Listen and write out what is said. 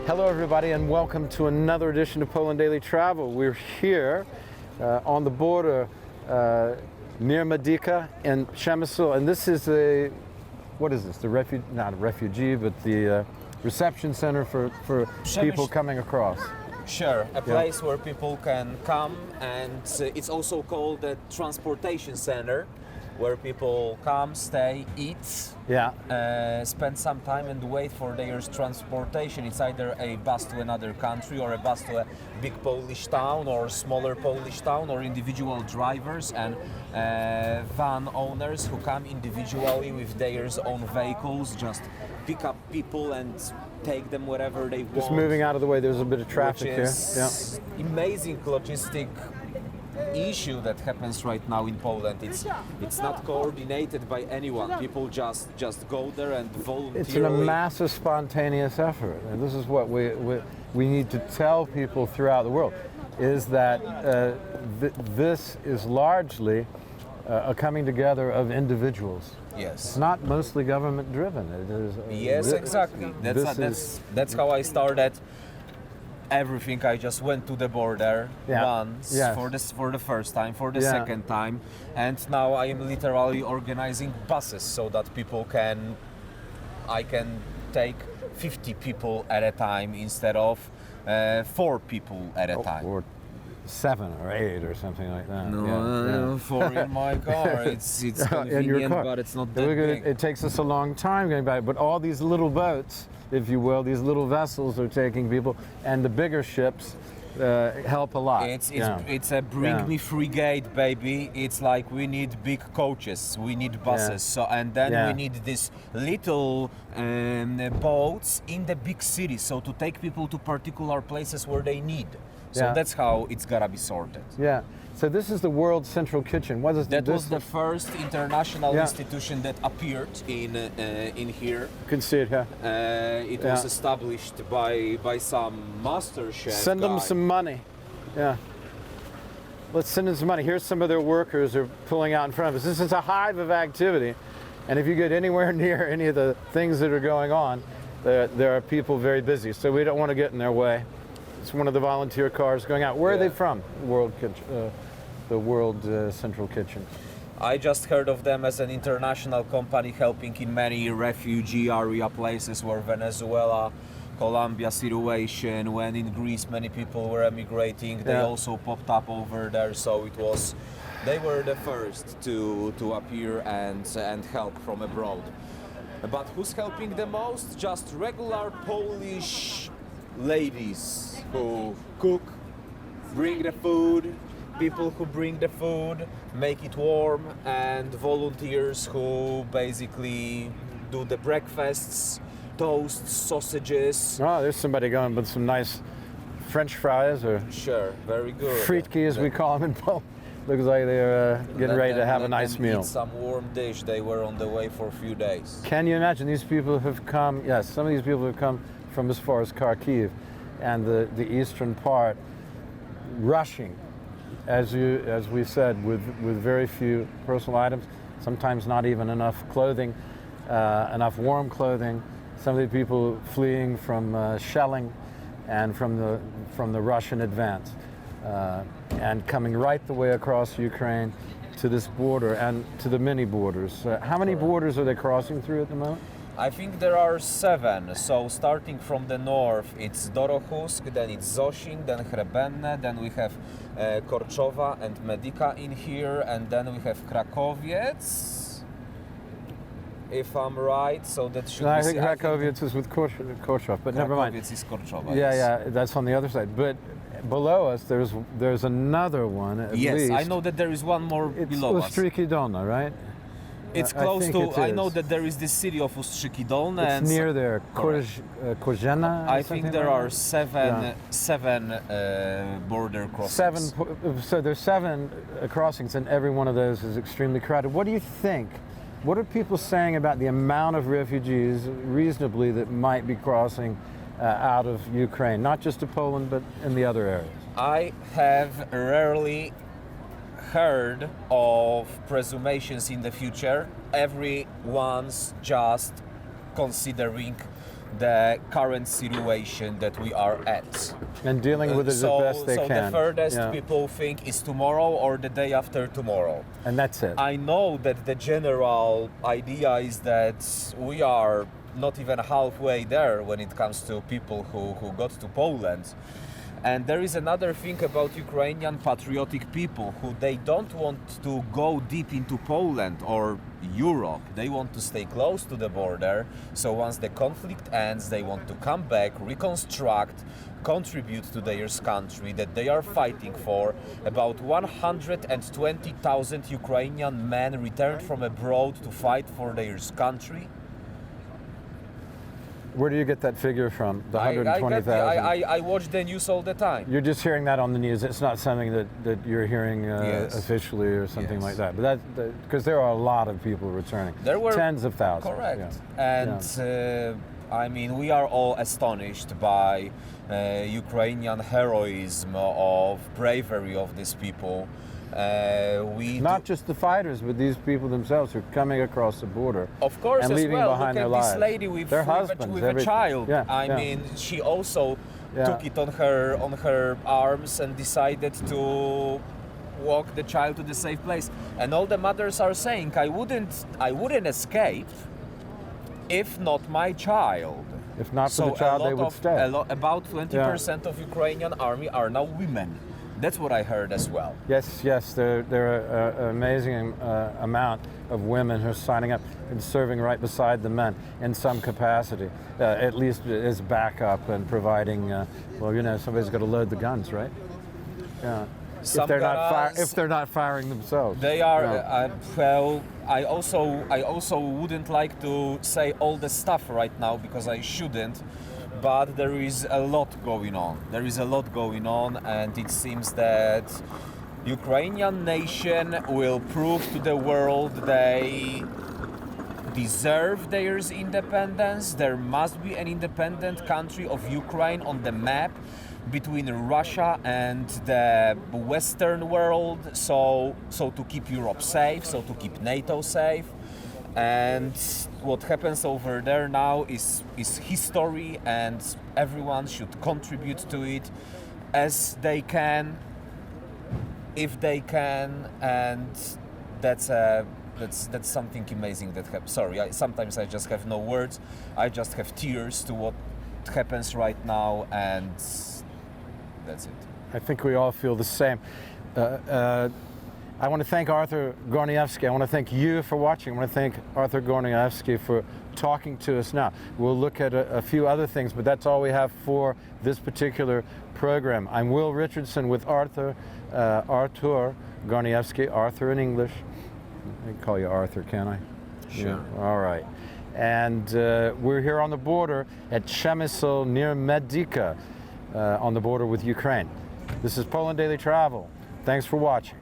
Hello everybody and welcome to another edition of Poland Daily Travel. We're here on the border near Medyka in Przemysl, and this is what is this? Not a refugee, but the reception center for people coming across. Sure, a place where people can come, and it's also called a transportation center, where people come, stay, eat, spend some time and wait for their transportation. It's either a bus to another country or a bus to a big Polish town or smaller Polish town, or individual drivers and van owners who come individually with their own vehicles, just pick up people and take them wherever they want. Just moving out of the way, there's a bit of traffic here. Amazing logistic issue that happens right now in Poland. It's not coordinated by anyone. People just go there and voluntarily. It's a massive spontaneous effort, and this is what we need to tell people throughout the world, is that this is largely a coming together of individuals. Yes. It's not mostly government driven. It is. Yes, exactly. That's how I started everything. I just went to the border once for the first time, for the second time, and now I am literally organizing buses so that I can take 50 people at a time instead of 4 people at a time. Or 7 or 8 or something like that. No, 4 in my car. It's convenient, but it's not that big. It takes us a long time getting back, but all these little boats, if you will, these little vessels are taking people, and the bigger ships help a lot. It's a bring me frigate, baby. It's like we need big coaches, we need buses, and then we need these little boats in the big cities, so to take people to particular places where they need. So that's how it's gotta be sorted. Yeah. So this is the World Central Kitchen. What is that? Was the first international institution that appeared in here. You can see it here. It was established by some master chef. Send them some money. Yeah. Let's send them some money. Here's some of their workers are pulling out in front of us. This is a hive of activity, and if you get anywhere near any of the things that are going on, there are people very busy. So we don't want to get in their way. It's one of the volunteer cars going out. Where are they from? The World Central Kitchen. I just heard of them as an international company helping in many refugee area places where Venezuela, Colombia situation, when in Greece many people were emigrating, they also popped up over there. So they were the first to appear and help from abroad. But who's helping the most? Just regular Polish ladies who cook, bring the food, people who bring the food, make it warm, and volunteers who basically do the breakfasts, toasts, sausages. Oh, there's somebody going with some nice French fries, or very good. Fritki, as we call them in Poland. Looks like they're getting ready to have a nice meal. Eat some warm dish. They were on the way for a few days. Can you imagine? These people have come. Yes, some of these people have come from as far as Kharkiv and the eastern part, rushing, as we said, with very few personal items, sometimes not even enough clothing, enough warm clothing. Some of the people fleeing from shelling and from the Russian advance, and coming right the way across Ukraine to this border and to the mini borders. How many borders are they crossing through at the moment? I think there are 7. So starting from the north, it's Dorohusk, then it's Zosin, then Hrebenne, then we have Korczowa and Medyka in here, and then we have Krakowiec, if I'm right. So that should be... I think Krakowiec is with Korczow, but never mind. Krakowiec is Korczowa. Yeah, that's on the other side. But below us, there's another one. At least. I know that there is one more below us. It's Ustrzyki Dolne, right? It's close to. I know that there is the city of Ustrzyki Dolne. It's near there. Korzena. I think there are seven border crossings. So there's 7 crossings, and every one of those is extremely crowded. What do you think? What are people saying about the amount of refugees, reasonably, that might be crossing out of Ukraine, not just to Poland, but in the other areas? I have rarely heard of presumptions in the future. Everyone's just considering the current situation that we are at. And dealing with it as best they can. So the furthest Yeah. people think is tomorrow or the day after tomorrow. And that's it. I know that the general idea is that we are not even halfway there when it comes to people who got to Poland. And there is another thing about Ukrainian patriotic people who they don't want to go deep into Poland or Europe. They want to stay close to the border. So once the conflict ends, they want to come back, reconstruct, contribute to their country that they are fighting for. About 120,000 Ukrainian men returned from abroad to fight for their country. Where do you get that figure from? The 120,000? I watch the news all the time. You're just hearing that on the news. It's not something that you're hearing Yes. officially or something Yes. like that. But because there are a lot of people returning. There were tens of thousands. Correct. Yeah. And I mean, we are all astonished by Ukrainian heroism, of bravery of these people. Not just the fighters, but these people themselves who are coming across the border. Of course, and as leaving well. behind Look their at this lives. lady with Their a husbands, child. Yeah, I mean, she also took it on her arms and decided to walk the child to the safe place. And all the mothers are saying, I wouldn't escape if not my child. If not for the child, they would stay. About 20% of Ukrainian army are now women. That's what I heard as well. Yes, there are an amazing amount of women who are signing up and serving right beside the men in some capacity, at least as backup and providing. Somebody's got to load the guns, right? Yeah. If they're not firing themselves. They are. Well, I also wouldn't like to say all the stuff right now because I shouldn't. But there is a lot going on. And it seems that Ukrainian nation will prove to the world they deserve their independence. There must be an independent country of Ukraine on the map between Russia and the Western world. So to keep Europe safe, so to keep NATO safe. And what happens over there now is history, and everyone should contribute to it as they can, if they can, and that's something amazing that happens. Sorry, sometimes I just have no words. I just have tears to what happens right now, and that's it. I think we all feel the same. I want to thank Artur Gorniewski. I want to thank you for watching. I want to thank Artur Gorniewski for talking to us now. We'll look at a few other things, but that's all we have for this particular program. I'm Will Richardson with Artur Gorniewski, Arthur in English. I can call you Arthur, can I? Sure. Yeah. All right. And we're here on the border at Przemysl near Medyka, on the border with Ukraine. This is Poland Daily Travel. Thanks for watching.